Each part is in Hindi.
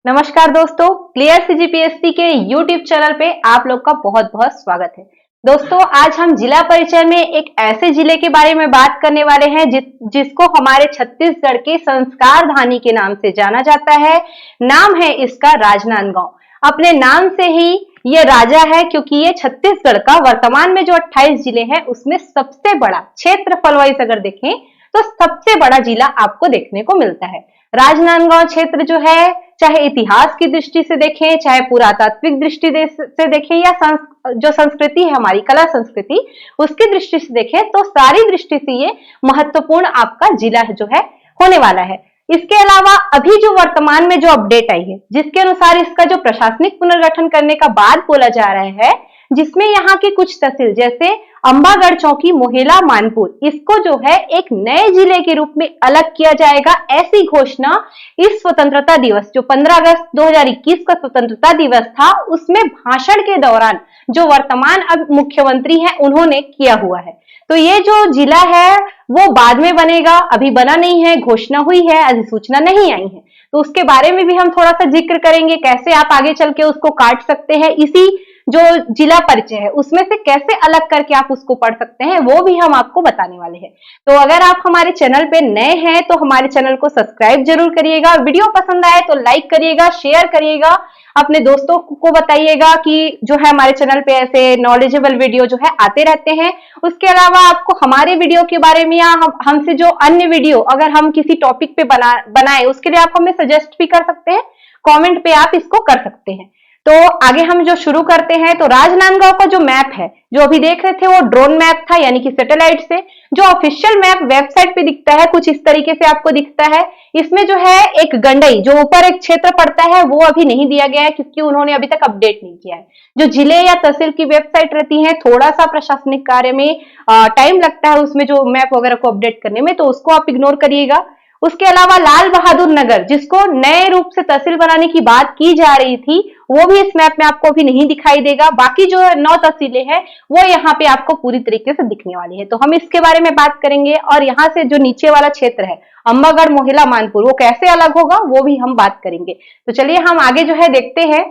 नमस्कार दोस्तों, क्लियर सीजीपीएससी के यूट्यूब चैनल पे आप लोग का बहुत बहुत स्वागत है। दोस्तों, आज हम जिला परिचय में एक ऐसे जिले के बारे में बात करने वाले हैं जिसको हमारे छत्तीसगढ़ के संस्कार धानी के नाम से जाना जाता है। नाम है इसका राजनांदगांव। अपने नाम से ही ये राजा है, क्योंकि ये छत्तीसगढ़ का वर्तमान में जो 28 जिले हैं उसमें सबसे बड़ा क्षेत्रफल वाइज अगर देखें तो सबसे बड़ा जिला आपको देखने को मिलता है। राजनांदगांव क्षेत्र जो है, चाहे इतिहास की दृष्टि से देखें, चाहे पुरातात्विक दृष्टि से देखें, या जो संस्कृति है हमारी कला संस्कृति उसकी दृष्टि से देखें, तो सारी दृष्टि से ये महत्वपूर्ण आपका जिला जो है होने वाला है। इसके अलावा अभी जो वर्तमान में जो अपडेट आई है, जिसके अनुसार इसका जो प्रशासनिक पुनर्गठन करने का बात बोला जा रहा है, जिसमें यहाँ की कुछ तहसील जैसे अंबागढ़ चौकी, मोहेला, मानपुर, इसको जो है एक नए जिले के रूप में अलग किया जाएगा। ऐसी घोषणा इस स्वतंत्रता दिवस जो 15 अगस्त 2021 का स्वतंत्रता दिवस था उसमें भाषण के दौरान जो वर्तमान अब मुख्यमंत्री हैं उन्होंने किया हुआ है। तो ये जो जिला है वो बाद में बनेगा, अभी बना नहीं है, घोषणा हुई है, अधिसूचना नहीं आई है। तो उसके बारे में भी हम थोड़ा सा जिक्र करेंगे, कैसे आप आगे चल के उसको काट सकते हैं, इसी जो जिला परिचय है उसमें से कैसे अलग करके आप उसको पढ़ सकते हैं, वो भी हम आपको बताने वाले हैं। तो अगर आप हमारे चैनल पे नए हैं तो हमारे चैनल को सब्सक्राइब जरूर करिएगा। वीडियो पसंद आए तो लाइक करिएगा, शेयर करिएगा, अपने दोस्तों को बताइएगा कि जो है हमारे चैनल पे ऐसे नॉलेजेबल वीडियो जो है आते रहते हैं। उसके अलावा आपको हमारे वीडियो के बारे में या हमसे जो अन्य वीडियो अगर हम किसी टॉपिक पे बनाए उसके लिए आप हमें सजेस्ट भी कर सकते हैं, कमेंट पे आप इसको कर सकते हैं। तो आगे हम जो शुरू करते हैं, तो राजनांदगांव का जो मैप है जो अभी देख रहे थे वो ड्रोन मैप था, यानी कि सैटेलाइट से। जो ऑफिशियल मैप वेबसाइट पे दिखता है कुछ इस तरीके से आपको दिखता है। इसमें जो है एक गंडई जो ऊपर एक क्षेत्र पड़ता है वो अभी नहीं दिया गया है, क्योंकि उन्होंने अभी तक अपडेट नहीं किया है। जो जिले या तहसील की वेबसाइट रहती है थोड़ा सा प्रशासनिक कार्य में टाइम लगता है उसमें जो मैप वगैरह को अपडेट करने में, तो उसको आप इग्नोर करिएगा। उसके अलावा लाल बहादुर नगर, जिसको नए रूप से तहसील बनाने की बात की जा रही थी, वो भी इस मैप में आपको अभी नहीं दिखाई देगा। बाकी जो 9 तहसीलें हैं वो यहाँ पे आपको पूरी तरीके से दिखने वाली है, तो हम इसके बारे में बात करेंगे। और यहाँ से जो नीचे वाला क्षेत्र है अंबागढ़, मोहेला, मानपुर, वो कैसे अलग होगा वो भी हम बात करेंगे। तो चलिए हम आगे जो है देखते हैं।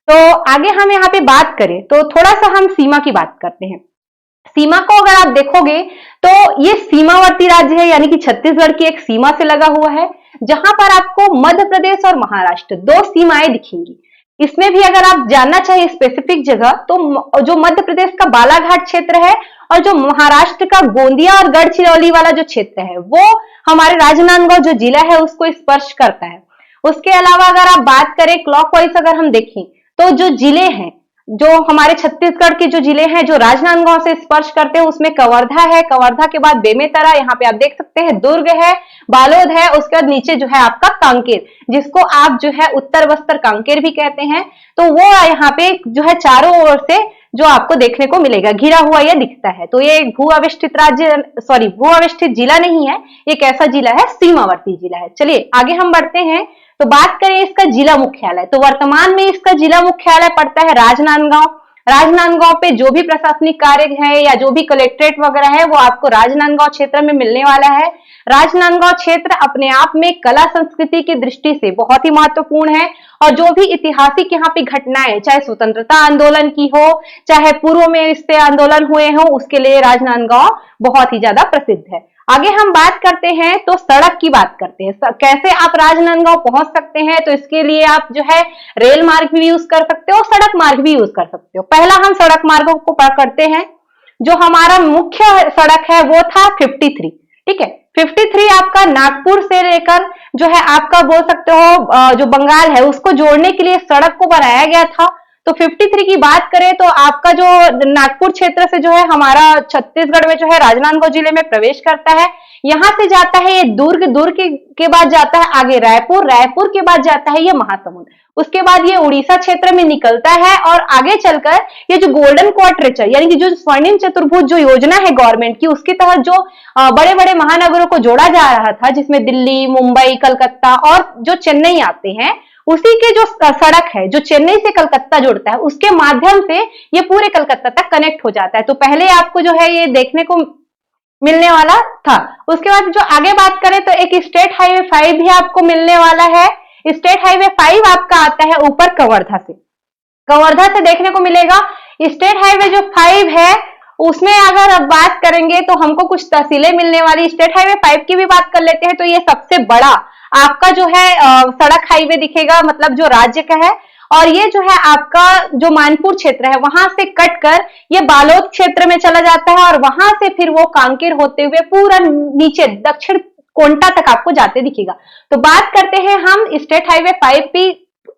तो आगे हम यहाँ पे बात करें तो थोड़ा सा हम सीमा की बात करते हैं। सीमा को अगर आप देखोगे तो ये सीमावर्ती राज्य है, यानी कि छत्तीसगढ़ की एक सीमा से लगा हुआ है, जहां पर आपको मध्य प्रदेश और महाराष्ट्र 2 सीमाएं दिखेंगी। इसमें भी अगर आप जानना चाहिए स्पेसिफिक जगह, तो जो मध्य प्रदेश का बालाघाट क्षेत्र है और जो महाराष्ट्र का गोंदिया और गढ़चिरौली वाला जो क्षेत्र है वो हमारे राजनांदगांव जो जिला है उसको स्पर्श करता है। उसके अलावा अगर आप बात करें क्लॉकवाइज अगर हम देखें तो जो जिले हैं, जो हमारे छत्तीसगढ़ के जो जिले हैं जो राजनांदगांव से स्पर्श करते हैं, उसमें कवर्धा है, कवर्धा के बाद बेमेतरा, यहाँ पे आप देख सकते हैं दुर्ग है, बालोद है, उसके बाद नीचे जो है आपका कांकेर, जिसको आप जो है उत्तर बस्तर कांकेर भी कहते हैं। तो वो यहाँ पे जो है चारों ओर से जो आपको देखने को मिलेगा घिरा हुआ यह दिखता है। तो ये एक भू अविष्ठित भू अविष्ठित जिला नहीं है, एक ऐसा जिला है, सीमावर्ती जिला है। चलिए आगे हम बढ़ते हैं। तो बात करें इसका जिला मुख्यालय, तो वर्तमान में इसका जिला मुख्यालय पड़ता है राजनांदगांव। राजनांदगांव पे जो भी प्रशासनिक कार्य है या जो भी कलेक्ट्रेट वगैरह है वो आपको राजनांदगांव क्षेत्र में मिलने वाला है। राजनांदगांव क्षेत्र अपने आप में कला संस्कृति की दृष्टि से बहुत ही महत्वपूर्ण है, और जो भी ऐतिहासिक यहाँ पे घटनाएं, चाहे स्वतंत्रता आंदोलन की हो, चाहे पूर्व में इससे आंदोलन हुए हो, उसके लिए राजनांदगांव बहुत ही ज्यादा प्रसिद्ध है। आगे हम बात करते हैं तो सड़क की बात करते हैं, कैसे आप राजनांदगांव पहुंच सकते हैं। तो इसके लिए आप जो है रेल मार्ग भी यूज कर सकते हो, सड़क मार्ग भी यूज कर सकते हो। पहला हम सड़क मार्गों को करते हैं। जो हमारा मुख्य सड़क है वो था 53, ठीक है। 53 आपका नागपुर से लेकर जो है आपका बोल सकते हो जो बंगाल है उसको जोड़ने के लिए सड़क को बनाया गया था। तो 53 की बात करें तो आपका जो नागपुर क्षेत्र से जो है हमारा छत्तीसगढ़ में जो है राजनांदगांव जिले में प्रवेश करता है। यहां से जाता है ये दुर्ग, दुर्ग के बाद जाता है आगे रायपुर, रायपुर के बाद जाता है ये महासमुंद, उसके बाद ये उड़ीसा क्षेत्र में निकलता है और आगे चलकर ये जो गोल्डन क्वाड्रेचर यानी कि जो स्वर्णिम चतुर्भुज जो योजना है गवर्नमेंट की, उसके तहत जो बड़े बड़े महानगरों को जोड़ा जा रहा था, जिसमें दिल्ली, मुंबई, कलकत्ता और जो चेन्नई आते हैं, उसी के जो सड़क है जो चेन्नई से कलकत्ता जोड़ता है, उसके माध्यम से ये पूरे कलकत्ता तक कनेक्ट हो जाता है। तो पहले आपको जो है ये देखने को मिलने वाला था। उसके बाद जो आगे बात करें तो एक स्टेट हाईवे 5 भी आपको मिलने वाला है। स्टेट हाईवे 5 आपका आता है ऊपर कवर्धा से देखने को मिलेगा। स्टेट हाईवे जो 5 है उसमें अगर अब बात करेंगे तो हमको कुछ तहसीलें मिलने वाली। स्टेट हाईवे 5 की भी बात कर लेते हैं तो ये सबसे बड़ा आपका जो है सड़क हाईवे दिखेगा, मतलब जो राज्य का है। और ये जो है आपका जो मानपुर क्षेत्र है वहां से कट कर ये बालोद क्षेत्र में चला जाता है और वहां से फिर वो कांकेर होते हुए पूरा नीचे दक्षिण कोंटा तक आपको जाते दिखेगा। तो बात करते हैं हम स्टेट हाईवे 5 की,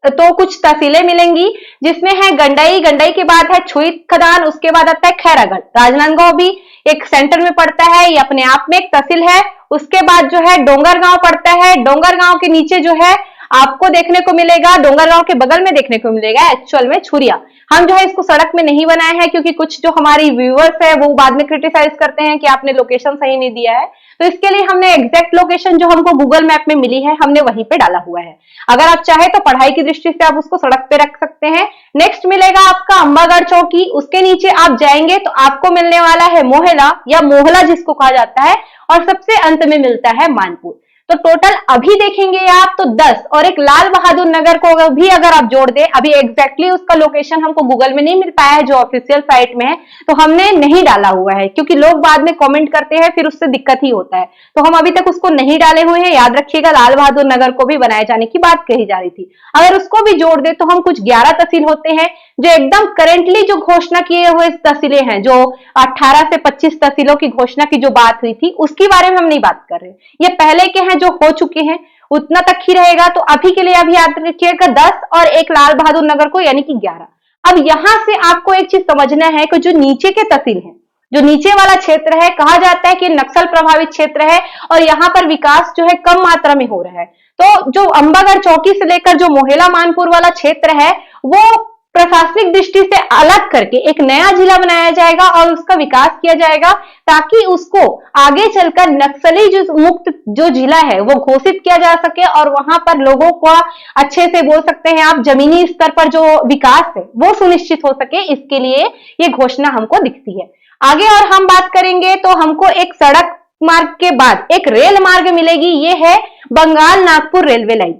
तो कुछ तहसीलें मिलेंगी जिसमें है गंडई के बाद है छुईत खदान, उसके बाद आता है खैरागढ़। राजनांदगांव भी एक सेंटर में पड़ता है, ये अपने आप में एक तहसील है। उसके बाद जो है डोंगरगांव पड़ता है। डोंगरगांव के नीचे जो है आपको देखने को मिलेगा, डोंगरगांव के बगल में देखने को मिलेगा एक्चुअल में छुरिया। हम जो है इसको सड़क में नहीं बनाए हैं क्योंकि कुछ जो हमारी व्यूअर्स है वो बाद में क्रिटिसाइज करते हैं कि आपने लोकेशन सही नहीं दिया है, तो इसके लिए हमने एग्जैक्ट लोकेशन जो हमको गूगल मैप में मिली है हमने वहीं पे डाला हुआ है। अगर आप चाहे तो पढ़ाई की दृष्टि से आप उसको सड़क पे रख सकते हैं। नेक्स्ट मिलेगा आपका अंबागढ़ चौकी, उसके नीचे आप जाएंगे तो आपको मिलने वाला है मोहला या मोहला जिसको कहा जाता है, और सबसे अंत में मिलता है मानपुर। तो टोटल अभी देखेंगे आप तो 10, और एक लाल बहादुर नगर को भी अगर आप जोड़ दें, अभी एग्जैक्टली उसका लोकेशन हमको गूगल में नहीं मिल पाया है जो ऑफिशियल साइट में है, तो हमने नहीं डाला हुआ है क्योंकि लोग बाद में कमेंट करते हैं फिर उससे दिक्कत ही होता है, तो हम अभी तक उसको नहीं डाले हुए हैं। याद रखिएगा लाल बहादुर नगर को भी बनाए जाने की बात कही जा रही थी। अगर उसको भी जोड़ दे तो हम कुछ 11 तहसील होते हैं जो एकदम करेंटली जो घोषणा किए हुए तहसीलें हैं, जो 18 से 25 तहसीलों की घोषणा की जो बात हुई थी उसकी बारे में हम नहीं बात कर रहे। ये पहले के हैं जो हो चुके हैं, उतना तक ही रहेगा। तो अभी के लिए अभी याद रखिएगा 10 और एक लाल बहादुर नगर को यानी कि 11। अब यहां से आपको एक चीज समझना है कि जो नीचे के तहसील हैं, जो नीचे वाला क्षेत्र है, कहा जाता है कि नक्सल प्रभावित क्षेत्र है और यहाँ पर विकास जो है कम मात्रा में हो रहा है। तो जो अंबागढ़ चौकी से लेकर जो मोहेला मानपुर वाला क्षेत्र है वो प्रशासनिक दृष्टि से अलग करके एक नया जिला बनाया जाएगा और उसका विकास किया जाएगा ताकि उसको आगे चलकर नक्सली जो मुक्त जो जिला है वो घोषित किया जा सके और वहां पर लोगों को अच्छे से बोल सकते हैं आप जमीनी स्तर पर जो विकास है वो सुनिश्चित हो सके, इसके लिए ये घोषणा हमको दिखती है। आगे और हम बात करेंगे तो हमको एक सड़क मार्ग के बाद एक रेल मार्ग मिलेगी, ये है बंगाल नागपुर रेलवे लाइन।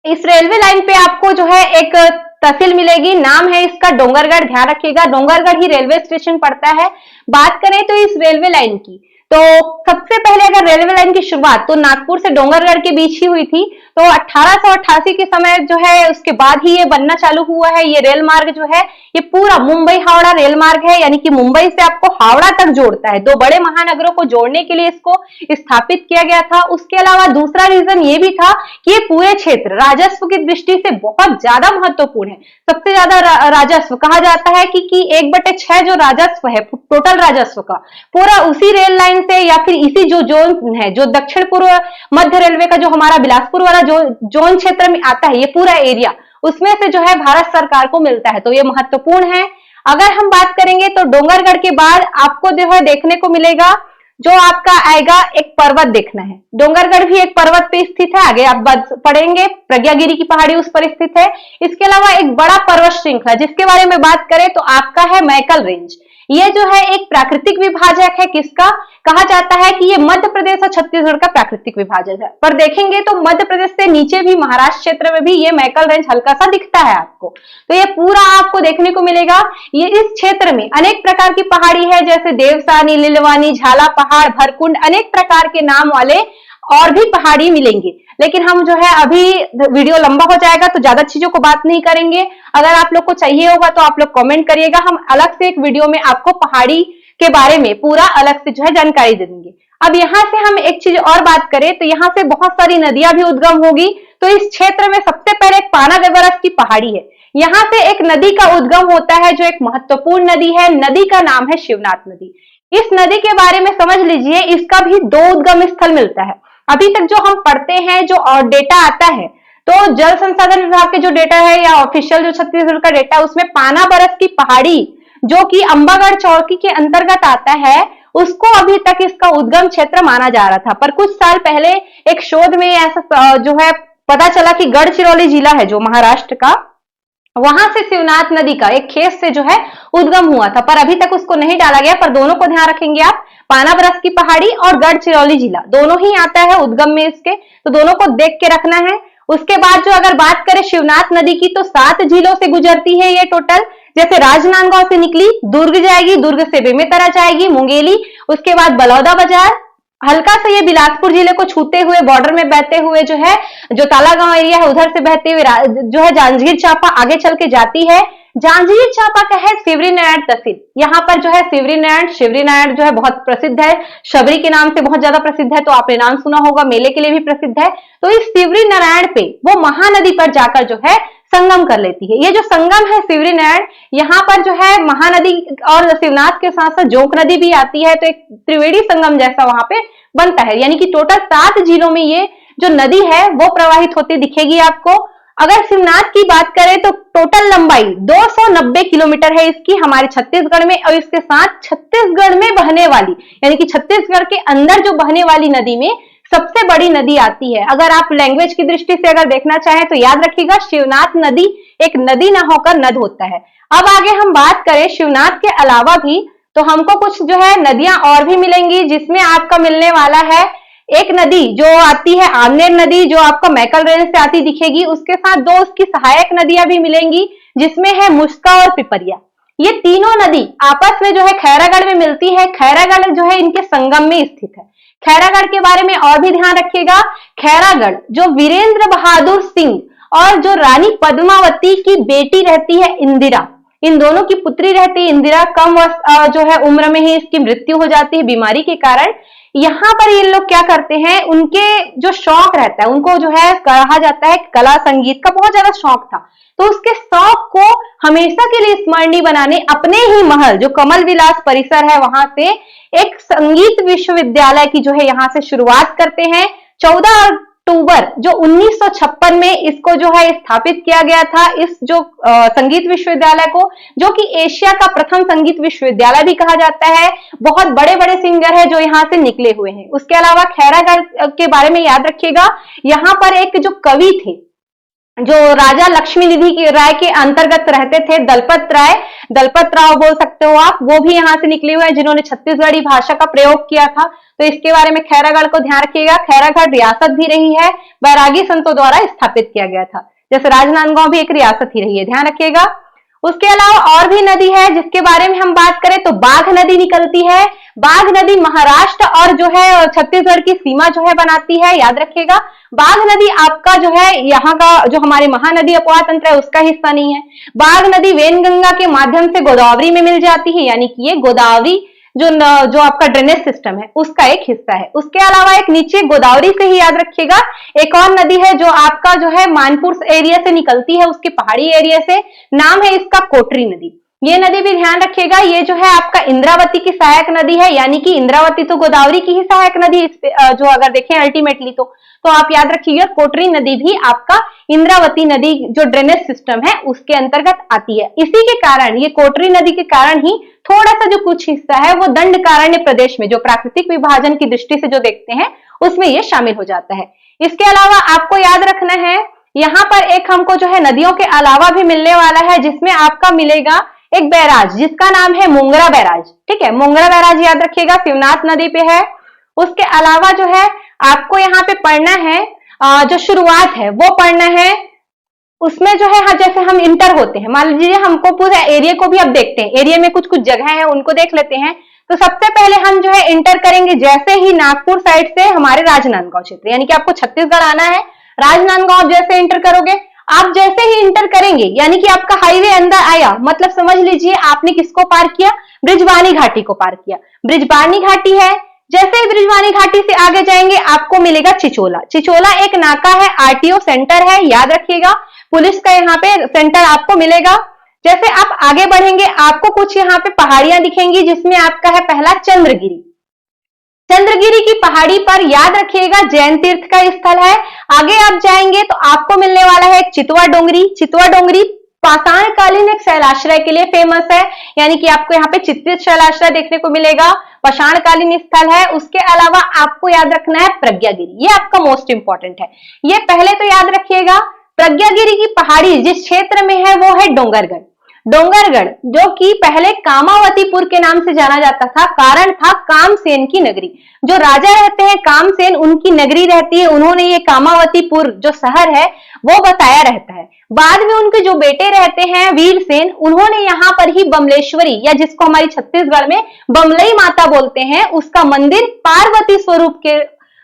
इस रेलवे लाइन पे आपको जो है एक तहसील मिलेगी, नाम है इसका डोंगरगढ़। ध्यान रखिएगा डोंगरगढ़ ही रेलवे स्टेशन पड़ता है। बात करें तो इस रेलवे लाइन की, तो सबसे पहले अगर रेलवे लाइन की शुरुआत तो नागपुर से डोंगरगढ़ के बीच ही हुई थी। तो 1888 के समय जो है उसके बाद ही ये बनना चालू हुआ है। ये रेल मार्ग जो है ये पूरा मुंबई हावड़ा रेल मार्ग है, यानी कि मुंबई से आपको हावड़ा तक जोड़ता है। दो बड़े महानगरों को जोड़ने के लिए इसको स्थापित किया गया था। उसके अलावा दूसरा रीजन ये भी था कि ये पूरे क्षेत्र राजस्व की दृष्टि से बहुत ज्यादा महत्वपूर्ण है। सबसे ज्यादा राजस्व कहा जाता है कि 1/6 जो राजस्व है टोटल राजस्व का पूरा उसी रेल लाइन से या फिर इसी जो जोन है, जो दक्षिण पूर्व मध्य रेलवे का जो हमारा बिलासपुर वाला जो जोन क्षेत्र में आता है, ये पूरा एरिया उसमें से जो है भारत सरकार को मिलता है, तो ये महत्वपूर्ण है। अगर हम बात करेंगे तो डोंगरगढ़ के बाद आपको जो है देखने को मिलेगा जो आपका आएगा एक पर्वत देखना है। डोंगरगढ़ भी एक पर्वत पे स्थित है, आगे आप पढ़ेंगे प्रज्ञागिरी की पहाड़ी उस पर स्थित है। इसके अलावा एक बड़ा पर्वत श्रृंखला जिसके बारे में बात करें तो आपका है मैकल रेंज। ये जो है एक प्राकृतिक विभाजक है, किसका कहा जाता है कि ये मध्य प्रदेश और छत्तीसगढ़ का प्राकृतिक विभाजक है। पर देखेंगे तो मध्य प्रदेश से नीचे भी महाराष्ट्र क्षेत्र में भी ये मैकल रेंज हल्का सा दिखता है आपको, तो ये पूरा आपको देखने को मिलेगा। ये इस क्षेत्र में अनेक प्रकार की पहाड़ी है जैसे देवसानी, लिलवानी, झाला पहाड़, भरकुंड, अनेक प्रकार के नाम वाले और भी पहाड़ी मिलेंगे। लेकिन हम जो है अभी वीडियो लंबा हो जाएगा तो ज्यादा चीजों को बात नहीं करेंगे। अगर आप लोग को चाहिए होगा तो आप लोग कमेंट करिएगा, हम अलग से एक वीडियो में आपको पहाड़ी के बारे में पूरा अलग से जो है जानकारी दे देंगे। अब यहाँ से हम एक चीज और बात करें तो यहाँ से बहुत सारी नदियां भी उद्गम होगी। तो इस क्षेत्र में सबसे पहले एक पाना देवरस की पहाड़ी है, यहाँ से एक नदी का उद्गम होता है जो एक महत्वपूर्ण नदी है। नदी का नाम है शिवनाथ नदी। इस नदी के बारे में समझ लीजिए, इसका भी 2 उद्गम स्थल मिलता है। अभी तक जो हम पढ़ते हैं जो डेटा आता है तो जल संसाधन विभाग के जो डेटा है या ऑफिशियल जो छत्तीसगढ़ का डेटा, उसमें पाना बरस की पहाड़ी जो कि अंबागढ़ चौकी के अंतर्गत आता है, उसको अभी तक इसका उद्गम क्षेत्र माना जा रहा था। पर कुछ साल पहले एक शोध में ऐसा जो है पता चला कि गढ़चिरौली जिला है जो महाराष्ट्र का, वहां से शिवनाथ नदी का एक खेत से जो है उद्गम हुआ था, पर अभी तक उसको नहीं डाला गया। पर दोनों को ध्यान रखेंगे आप, पाना बरस की पहाड़ी और गढ़चिरौली जिला दोनों ही आता है उद्गम में इसके, तो दोनों को देख के रखना है। उसके बाद जो अगर बात करें शिवनाथ नदी की, तो 7 जिलों से गुजरती है ये टोटल। जैसे राजनांदगांव से निकली, दुर्ग जाएगी, दुर्ग से बेमेतरा जाएगी, मुंगेली, उसके बाद बलौदा बाजार, हल्का सा ये बिलासपुर जिले को छूते हुए बॉर्डर में बहते हुए जो है, जो तालागांव एरिया है उधर से बहते हुए जो है जांजगीर चांपा आगे चल के जाती है। जांजगीर चांपा का है सिवरी नारायण तहसील। यहाँ पर जो है शिवरी नारायण जो है बहुत प्रसिद्ध है, शबरी के नाम से बहुत ज्यादा प्रसिद्ध है, तो आपने नाम सुना होगा, मेले के लिए भी प्रसिद्ध है। तो इस शिवरी नारायण पे वो महानदी पर जाकर जो है संगम कर लेती है। ये जो संगम है शिवरी नारायण, यहाँ पर जो है महानदी और शिवनाथ के साथ साथ जोंक नदी भी आती है, तो एक त्रिवेणी संगम जैसा वहां पे बनता है। यानी कि टोटल 7 जिलों में ये जो नदी है वो प्रवाहित होती दिखेगी आपको। अगर शिवनाथ की बात करें तो टोटल लंबाई 290 किलोमीटर है इसकी हमारे छत्तीसगढ़ में, और इसके साथ छत्तीसगढ़ में बहने वाली, यानी कि छत्तीसगढ़ के अंदर जो बहने वाली नदी में सबसे बड़ी नदी आती है। अगर आप लैंग्वेज की दृष्टि से अगर देखना चाहें तो याद रखिएगा, शिवनाथ नदी एक नदी ना होकर नद होता है। अब आगे हम बात करें शिवनाथ के अलावा भी, तो हमको कुछ जो है नदियां और भी मिलेंगी, जिसमें आपका मिलने वाला है एक नदी जो आती है आमनेर नदी, जो आपका मैकल रेंज से आती दिखेगी। उसके साथ 2 उसकी सहायक नदियां भी मिलेंगी, जिसमें है मुस्का और पिपरिया। ये तीनों नदी आपस में जो है खैरागढ़ में मिलती है। खैरागढ़ जो है इनके संगम में स्थित है। खैरागढ़ के बारे में और भी ध्यान रखिएगा। खैरागढ़ जो वीरेंद्र बहादुर सिंह और जो रानी पद्मावती की बेटी रहती है इंदिरा, इन दोनों की पुत्री रहती है इंदिरा, कम जो है उम्र में ही इसकी मृत्यु हो जाती है बीमारी के कारण। यहाँ पर ये लोग क्या करते हैं, उनके जो शौक रहता है, उनको जो है कहा जाता है कला संगीत का बहुत ज्यादा शौक था, तो उसके शौक को हमेशा के लिए स्मरणीय बनाने अपने ही महल जो कमल विलास परिसर है वहां से एक संगीत विश्वविद्यालय की जो है यहाँ से शुरुआत करते हैं। 14 अक्टूबर जो 1956 में इसको जो है स्थापित किया गया था, इस जो संगीत विश्वविद्यालय को, जो कि एशिया का प्रथम संगीत विश्वविद्यालय भी कहा जाता है। बहुत बड़े बड़े सिंगर हैं जो यहाँ से निकले हुए हैं। उसके अलावा खैरागढ़ के बारे में याद रखिएगा, यहाँ पर एक जो कवि थे जो राजा लक्ष्मी निधि राय के अंतर्गत रहते थे, दलपत राव बोल सकते हो आप, वो भी यहाँ से निकले हुए हैं जिन्होंने छत्तीसगढ़ी भाषा का प्रयोग किया था। तो इसके बारे में खैरागढ़ को ध्यान रखिएगा। खैरागढ़ रियासत भी रही है, बैरागी संतों द्वारा स्थापित किया गया था, जैसे राजनांदगांव भी एक रियासत ही रही है, ध्यान रखिएगा। उसके अलावा और भी नदी है जिसके बारे में हम बात करें तो बाघ नदी निकलती है। बाघ नदी महाराष्ट्र और जो है छत्तीसगढ़ की सीमा जो है बनाती है, याद रखिएगा। बाघ नदी आपका जो है यहाँ का जो हमारे महानदी अपवाह तंत्र है उसका हिस्सा नहीं है। बाघ नदी वेनगंगा के माध्यम से गोदावरी में मिल जाती है, यानी कि ये गोदावरी जो आपका ड्रेनेज सिस्टम है उसका एक हिस्सा है। उसके अलावा एक नीचे गोदावरी से ही याद रखिएगा एक और नदी है जो आपका जो है मानपुर एरिया से निकलती है, उसके पहाड़ी एरिया से, नाम है इसका कोटरी नदी। ये नदी भी ध्यान रखिएगा, ये जो है आपका इंद्रावती की सहायक नदी है, यानी कि इंद्रावती तो गोदावरी की ही सहायक नदी जो अगर देखें अल्टीमेटली तो आप याद रखिएगा कोटरी नदी भी आपका इंद्रावती नदी जो ड्रेनेज सिस्टम है उसके अंतर्गत आती है। इसी के कारण, ये कोटरी नदी के कारण ही थोड़ा सा जो कुछ हिस्सा है वो दंडकारण्य प्रदेश में, जो प्राकृतिक विभाजन की दृष्टि से जो देखते हैं उसमें ये शामिल हो जाता है। इसके अलावा आपको याद रखना है, यहाँ पर एक हमको जो है नदियों के अलावा भी मिलने वाला है, जिसमें आपका मिलेगा एक बैराज जिसका नाम है मुंगरा बैराज। ठीक है, मुंगरा बैराज याद रखिएगा, शिवनाथ नदी पे है। उसके अलावा जो है आपको यहाँ पे पढ़ना है जो शुरुआत है वो पढ़ना है, उसमें जो है जैसे हम इंटर होते हैं, मान लीजिए हमको पूरे एरिया को भी अब देखते हैं, एरिया में कुछ कुछ जगह है उनको देख लेते हैं। तो सबसे पहले हम जो है इंटर करेंगे जैसे ही नागपुर साइड से हमारे राजनांदगांव क्षेत्र, यानी कि आपको छत्तीसगढ़ आना है, राजनांदगांव जैसे इंटर करोगे, आप जैसे ही इंटर करेंगे यानी कि आपका हाईवे अंदर आया, मतलब समझ लीजिए आपने किसको पार किया, ब्रिजबानी घाटी को पार किया। ब्रिजबानी घाटी है, जैसे ही ब्रिजबानी घाटी से आगे जाएंगे आपको मिलेगा चिचोला। चिचोला एक नाका है, आरटीओ सेंटर है, याद रखिएगा, पुलिस का यहाँ पे सेंटर आपको मिलेगा। जैसे आप आगे बढ़ेंगे आपको कुछ यहाँ पे पहाड़ियां दिखेंगी, जिसमें आपका है पहला चंद्रगिरी। चंद्रगिरी की पहाड़ी पर याद रखिएगा जैन तीर्थ का स्थल है। आगे आप जाएंगे तो आपको मिलने वाला है एक चितवा डोंगरी। चितवा डोंगरी पाषाण कालीन एक शैलाश्रय के लिए फेमस है, यानी कि आपको यहाँ पे चित्रित शैलाश्रय देखने को मिलेगा, पाषाण कालीन स्थल है। उसके अलावा आपको याद रखना है प्रज्ञागिरी, ये आपका मोस्ट इंपॉर्टेंट है। ये पहले तो याद रखिएगा, प्रज्ञागिरी की पहाड़ी जिस क्षेत्र में है वो है डोंगरगढ़। डोंगरगढ़ जो कि पहले कामावतीपुर के नाम से जाना जाता था, कारण था कामसेन की नगरी। जो राजा रहते हैं कामसेन, उनकी नगरी रहती है, उन्होंने ये कामावतीपुर जो शहर है वो बताया रहता है। बाद में उनके जो बेटे रहते हैं वीरसेन, उन्होंने यहाँ पर ही बमलेश्वरी या जिसको हमारी छत्तीसगढ़ में बमलई माता बोलते हैं, उसका मंदिर पार्वती स्वरूप के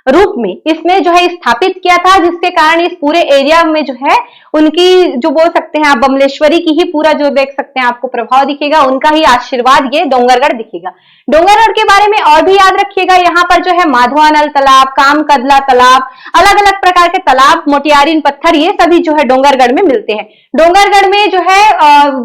रूप में इसमें जो है स्थापित किया था, जिसके कारण इस पूरे एरिया में जो है उनकी जो बोल सकते हैं आप बमलेश्वरी की ही पूरा जो देख सकते हैं आपको प्रभाव दिखेगा, उनका ही आशीर्वाद ये डोंगरगढ़ दिखेगा। डोंगरगढ़ के बारे में और भी याद रखिएगा, यहाँ पर जो है माधवानल तालाब, कामकदला तालाब, अलग अलग प्रकार के तालाब, मोटियारीन पत्थर, ये सभी जो है डोंगरगढ़ में मिलते हैं। डोंगरगढ़ में जो है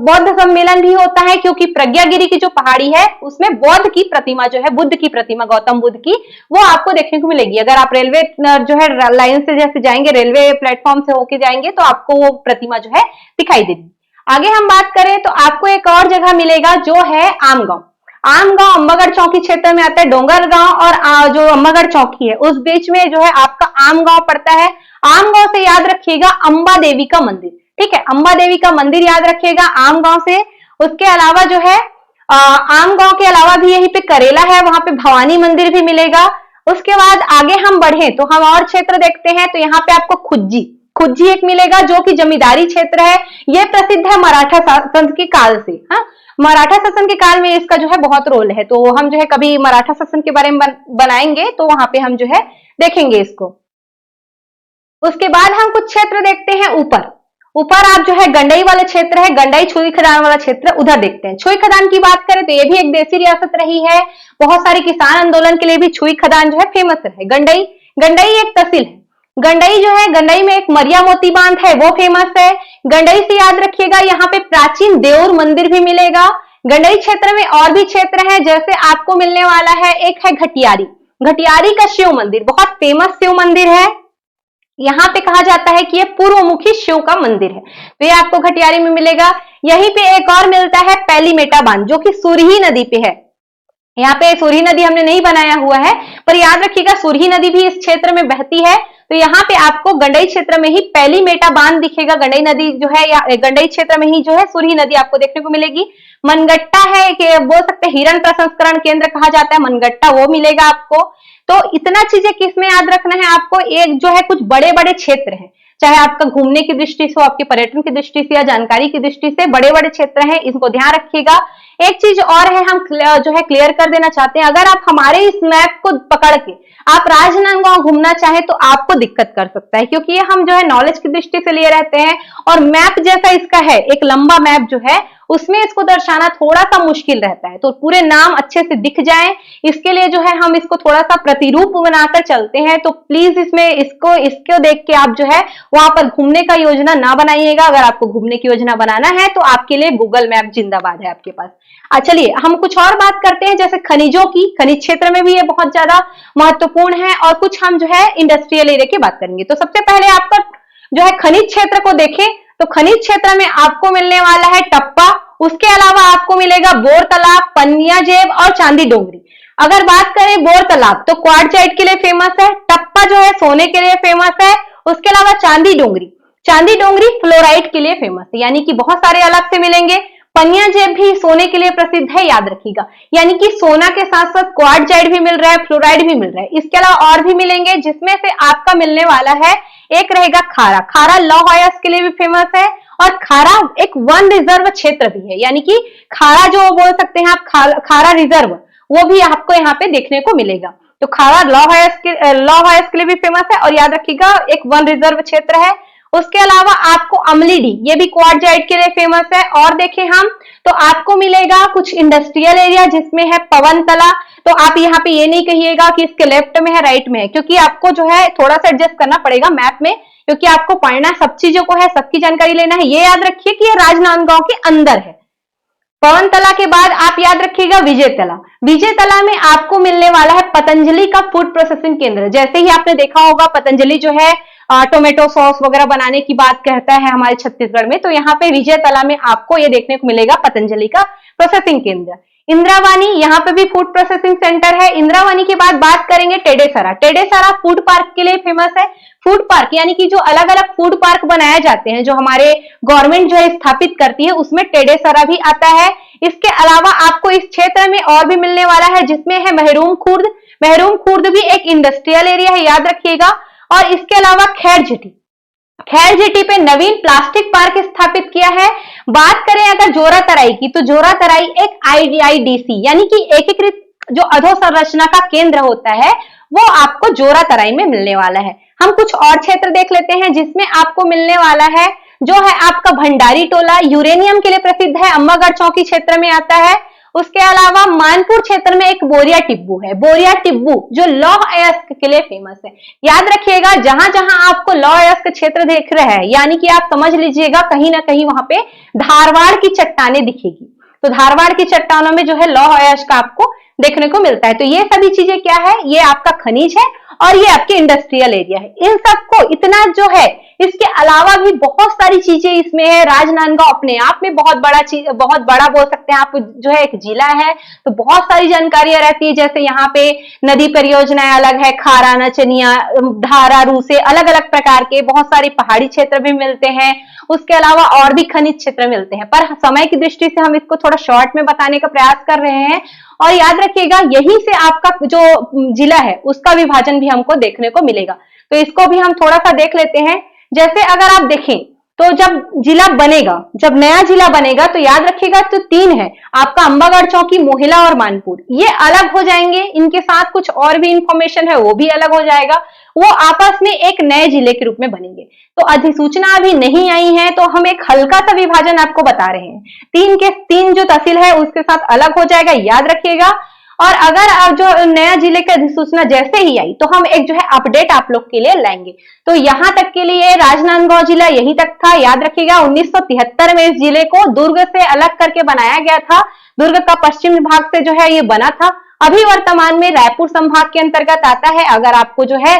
बौद्ध सम्मेलन भी होता है, क्योंकि प्रज्ञागिरी की जो पहाड़ी है उसमें बौद्ध की प्रतिमा जो है, बुद्ध की प्रतिमा, गौतम बुद्ध की, वो आपको देखने को मिलेगी। अगर आप रेलवे जो है लाइन से जैसे जाएंगे, रेलवे प्लेटफॉर्म से होके जाएंगे तो आपको वो प्रतिमा जो है दिखाई देगी। आगे हम बात करें तो आपको एक और जगह मिलेगा जो है आमगांव। आमगांव अंबागढ़ चौकी क्षेत्र में आता है। डोंगरगांव और जो अंबागढ़ चौकी है उस बीच में जो है आपका आमगांव पड़ता है। आमगांव से याद रखिएगा अंबा देवी का मंदिर, ठीक है, अंबा देवी का मंदिर याद रखिएगा आमगांव से। उसके अलावा जो है आमगांव के अलावा भी यहीं पे करेला है, वहां पे भवानी मंदिर भी मिलेगा। उसके बाद आगे हम बढ़े तो हम और क्षेत्र देखते हैं, तो यहाँ पे आपको खुज्जी खुज्जी एक मिलेगा जो कि जमींदारी क्षेत्र है। यह प्रसिद्ध है मराठा शासन के काल से। हाँ, मराठा शासन के काल में इसका जो है बहुत रोल है, तो हम जो है कभी मराठा शासन के बारे में बनाएंगे तो वहां पे हम जो है देखेंगे इसको। उसके बाद हम कुछ क्षेत्र देखते हैं ऊपर। ऊपर आप जो है गंडई वाले क्षेत्र है, गंडई छुई खदान वाला क्षेत्र, उधर देखते हैं। छुई खदान की बात करें तो ये भी एक देसी रियासत रही है। बहुत सारे किसान आंदोलन के लिए भी छुई खदान जो है फेमस है। गंडई गंडई एक तहसील है। गंडई जो है, गंडई में एक मरिया मोती बांध है, वो फेमस है। गंडई से याद रखिएगा यहाँ पे प्राचीन देउर मंदिर भी मिलेगा। गंडई क्षेत्र में और भी क्षेत्र है, जैसे आपको मिलने वाला है, एक है घटियारी। घटियारी का शिव मंदिर बहुत फेमस शिव मंदिर है। यहाँ पे कहा जाता है कि ये पूर्वमुखी शिव का मंदिर है, तो ये आपको घटियारी में मिलेगा। यहीं पे एक और मिलता है पैलीमेटा बांध, जो कि सुरही नदी पे है। यहाँ पे सुरही नदी हमने नहीं बनाया हुआ है, पर याद रखिएगा सुरही नदी भी इस क्षेत्र में बहती है। तो यहाँ पे आपको गंडई क्षेत्र में ही पैलीमेटा बांध दिखेगा। गंडई नदी जो है, या गंडई क्षेत्र में ही जो है सुरही नदी आपको देखने को मिलेगी। मनगट्टा है कि बोल सकते हैं हिरण प्रसंस्करण केंद्र कहा जाता है, मनगट्टा, वो मिलेगा आपको। तो इतना चीजें किसमें याद रखना है आपको, एक जो है कुछ बड़े बड़े क्षेत्र हैं, चाहे आपका घूमने की दृष्टि से हो, आपके पर्यटन की दृष्टि से या जानकारी की दृष्टि से बड़े बड़े क्षेत्र हैं, इसको ध्यान रखिएगा। एक चीज और है, हम जो है क्लियर कर देना चाहते हैं, अगर आप हमारे इस मैप को पकड़ के आप राजनांदगांव घूमना चाहे तो आपको दिक्कत कर सकता है, क्योंकि ये हम जो है नॉलेज की दृष्टि से लिए रहते हैं और मैप जैसा इसका है, एक लंबा मैप जो है उसमें इसको दर्शाना थोड़ा सा मुश्किल रहता है। तो पूरे नाम अच्छे से दिख जाएं, इसके लिए जो है हम इसको थोड़ा सा प्रतिरूप बनाकर चलते हैं। तो प्लीज इसमें इसको देख के आप जो है वहां पर घूमने का योजना ना बनाइएगा। अगर आपको घूमने की योजना बनाना है तो आपके लिए गूगल मैप जिंदाबाद है आपके पास। चलिए हम कुछ और बात करते हैं, जैसे खनिजों की। खनिज क्षेत्र में भी ये बहुत ज्यादा महत्वपूर्ण है, और कुछ हम जो है इंडस्ट्रियल एरिया की बात करेंगे। तो सबसे पहले आपका जो है खनिज क्षेत्र को देखें तो खनिज क्षेत्र में आपको मिलने वाला है टप्पा। उसके अलावा आपको मिलेगा बोर तालाब, पनिया जेब और चांदी डोंगरी। अगर बात करें बोर तालाब तो क्वार्टजाइट के लिए फेमस है, टप्पा जो है सोने के लिए फेमस है। उसके अलावा चांदी डोंगरी फ्लोराइड के लिए फेमस है, यानी कि बहुत सारे अलग से मिलेंगे। पनिया जेब भी सोने के लिए प्रसिद्ध है, याद रखिएगा, यानी कि सोना के साथ साथ क्वार्टजाइट भी मिल रहा है, फ्लोराइड भी मिल रहा है। इसके अलावा और भी मिलेंगे, जिसमें से आपका मिलने वाला है, एक रहेगा खारा लौह अयस्क के लिए भी फेमस है, और खारा एक वन रिजर्व क्षेत्र भी है, यानी कि खारा जो बोल सकते हैं आप, खारा रिजर्व, वो भी आपको यहाँ पे देखने को मिलेगा। तो खारा लौह अयस्क के लिए भी फेमस है, और याद रखिएगा एक वन रिजर्व क्षेत्र है। उसके अलावा आपको अम्लीडी, ये भी क्वार्टजाइट के लिए फेमस है। और देखें हम तो आपको मिलेगा कुछ इंडस्ट्रियल एरिया, जिसमें है पवन तला। तो आप यहाँ पे ये नहीं कहिएगा कि इसके लेफ्ट में है राइट में है, क्योंकि आपको जो है थोड़ा सा एडजस्ट करना पड़ेगा मैप में, क्योंकि आपको पढ़ना सब चीजों को है, सबकी जानकारी लेना है। ये याद रखिए कि ये राजनांदगांव के अंदर है। पवन तला के बाद आप याद रखिएगा विजय तला। विजय तला में आपको मिलने वाला है पतंजलि का फूड प्रोसेसिंग केंद्र। जैसे ही आपने देखा होगा पतंजलि जो है टोमेटो सॉस वगैरह बनाने की बात कहता है हमारे छत्तीसगढ़ में, तो यहाँ पे विजय तला में आपको ये देखने को मिलेगा पतंजलि का प्रोसेसिंग केंद्र। इंद्रावानी, यहाँ पे भी फूड प्रोसेसिंग सेंटर है। इंद्रावानी के बाद बात करेंगे टेडेसरा। टेडेसरा फूड पार्क के लिए फेमस है। फूड पार्क यानी कि जो अलग अलग फूड पार्क बनाए जाते हैं, जो हमारे गवर्नमेंट जो है स्थापित करती है, उसमें टेडेसरा भी आता है। इसके अलावा आपको इस क्षेत्र में और भी मिलने वाला है, जिसमें है महरूम खुर्द। महरूम खुर्द भी एक इंडस्ट्रियल एरिया है, याद रखिएगा। और इसके अलावा खैरजेटी, खैरजेटी पे नवीन प्लास्टिक पार्क स्थापित किया है। बात करें अगर जोरा तराई की, तो जोरा तराई एक IDIDC यानी कि एकीकृत जो अधोसंरचना का केंद्र होता है, वो आपको जोरा तराई में मिलने वाला है। हम कुछ और क्षेत्र देख लेते हैं जिसमें आपको मिलने वाला है, जो है आपका भंडारी टोला, यूरेनियम के लिए प्रसिद्ध है, अम्बागढ़ चौकी क्षेत्र में आता है। उसके अलावा मानपुर क्षेत्र में एक बोरिया टिब्बू है, बोरिया टिब्बू जो लौह अयस्क के लिए फेमस है। याद रखिएगा, जहां जहां आपको लौह अयस्क क्षेत्र देख रहे हैं, यानी कि आप समझ लीजिएगा कहीं ना कहीं वहां पे धारवाड़ की चट्टानें दिखेगी। तो धारवाड़ की चट्टानों में जो है लौह अयस्क आपको देखने को मिलता है। तो ये सभी चीजें क्या है, ये आपका खनिज है और ये आपके इंडस्ट्रियल एरिया है। इन सबको इतना जो है, इसके अलावा भी बहुत सारी चीजें इसमें है। राजनांदगांव अपने आप में बहुत बड़ा बोल सकते हैं आप, जो है एक जिला है, तो बहुत सारी जानकारियां रहती है। जैसे यहाँ पे नदी परियोजनाएं अलग है, खारा, नचनिया, धारा, रूसे, अलग अलग प्रकार के बहुत सारे पहाड़ी क्षेत्र भी मिलते हैं। उसके अलावा और भी खनिज क्षेत्र मिलते हैं, पर समय की दृष्टि से हम इसको थोड़ा शॉर्ट में बताने का प्रयास कर रहे हैं। और याद रखिएगा, यहीं से आपका जो जिला है उसका विभाजन भी हमको देखने को मिलेगा। तो इसको भी हम थोड़ा सा देख लेते हैं। जैसे अगर आप देखें तो जब जिला बनेगा, जब नया जिला बनेगा, तो याद रखिएगा तो 3 है आपका, अम्बागढ़ चौकी, मोहिला और मानपुर, ये अलग हो जाएंगे। इनके साथ कुछ और भी इंफॉर्मेशन है, वो भी अलग हो जाएगा। वो आपस में एक नए जिले के रूप में बनेंगे। तो अधिसूचना अभी नहीं आई है, तो हम एक हल्का सा विभाजन आपको बता रहे हैं। 3 के 3 जो तहसील है उसके साथ अलग हो जाएगा, याद रखिएगा। और अगर आप जो नया जिले की अधिसूचना जैसे ही आई, तो हम एक जो है अपडेट आप लोग के लिए लाएंगे। तो यहां तक के लिए राजनांदगांव जिला यही तक था। याद रखिएगा, 1973 में इस जिले को दुर्ग से अलग करके बनाया गया था। दुर्ग का पश्चिम विभाग से जो है ये बना था। अभी वर्तमान में रायपुर संभाग के अंतर्गत आता है। अगर आपको जो है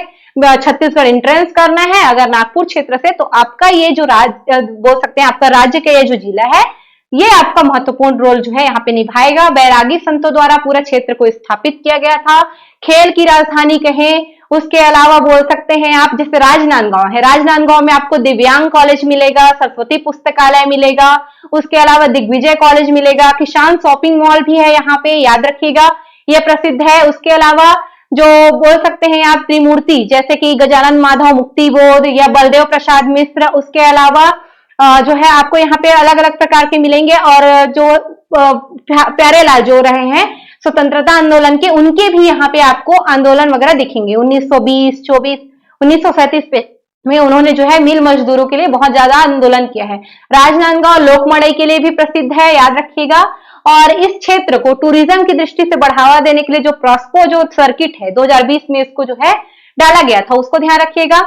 छत्तीसगढ़ एंट्रेंस करना है अगर नागपुर क्षेत्र से, तो आपका ये जो बोल सकते हैं आपका राज्य का ये जो जिला है, ये आपका महत्वपूर्ण रोल जो है यहाँ पे निभाएगा। बैरागी संतों द्वारा पूरा क्षेत्र को स्थापित किया गया था। खेल की राजधानी कहें, उसके अलावा बोल सकते हैं आप, जैसे राजनांदगांव है, राजनांदगांव में आपको दिव्यांग कॉलेज मिलेगा, सरस्वती पुस्तकालय मिलेगा, उसके अलावा दिग्विजय कॉलेज मिलेगा, किसान शॉपिंग मॉल भी है यहाँ पे, याद रखिएगा ये प्रसिद्ध है। उसके अलावा जो बोल सकते हैं आप त्रिमूर्ति, जैसे कि गजानन माधव मुक्ति बोध या बलदेव प्रसाद मिश्र, उसके अलावा जो है आपको यहाँ पे अलग अलग प्रकार के मिलेंगे। और जो प्यारेलाल जो रहे हैं स्वतंत्रता आंदोलन के, उनके भी यहाँ पे आपको आंदोलन वगैरह दिखेंगे। 1920, 24, 1937 में उन्होंने जो है मिल मजदूरों के लिए बहुत ज्यादा आंदोलन किया है। राजनांदगांव लोकमड़ई के लिए भी प्रसिद्ध है, याद रखिएगा। और इस क्षेत्र को टूरिज्म की दृष्टि से बढ़ावा देने के लिए जो प्रॉस्पो जो सर्किट है 2020 में इसको जो है डाला गया था, उसको ध्यान रखिएगा।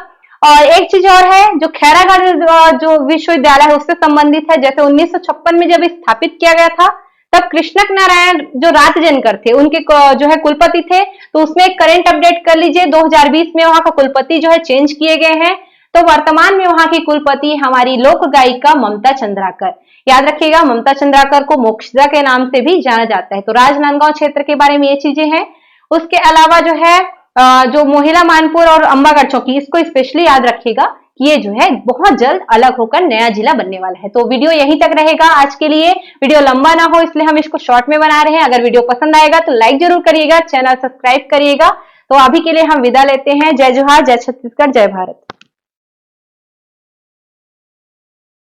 और एक चीज और है, जो खैरागढ़ जो विश्वविद्यालय है उससे संबंधित है। जैसे 1956 में जब स्थापित किया गया था, तब कृष्णक नारायण जो रातजनकर थे उनके जो है कुलपति थे। तो उसमें एक करंट अपडेट कर लीजिए, 2020 में वहां का कुलपति जो है चेंज किए गए हैं। तो वर्तमान में वहां की कुलपति हमारी लोक गायिका ममता चंद्राकर, याद रखिएगा ममता चंद्राकर को मोक्षदा के नाम से भी जाना जाता है। तो राजनांदगांव क्षेत्र के बारे में ये चीजें हैं। उसके अलावा जो है जो मोहिला, मानपुर और अम्बागढ़ चौकी, इसको स्पेशली याद रखिएगा, ये जो है बहुत जल्द अलग होकर नया जिला बनने वाला है। तो वीडियो यहीं तक रहेगा आज के लिए। वीडियो लंबा ना हो इसलिए हम इसको शॉर्ट में बना रहे हैं। अगर वीडियो पसंद आएगा तो लाइक जरूर करिएगा, चैनल सब्सक्राइब करिएगा। तो अभी के लिए हम विदा लेते हैं। जय जोहार, जय छत्तीसगढ़, जय भारत।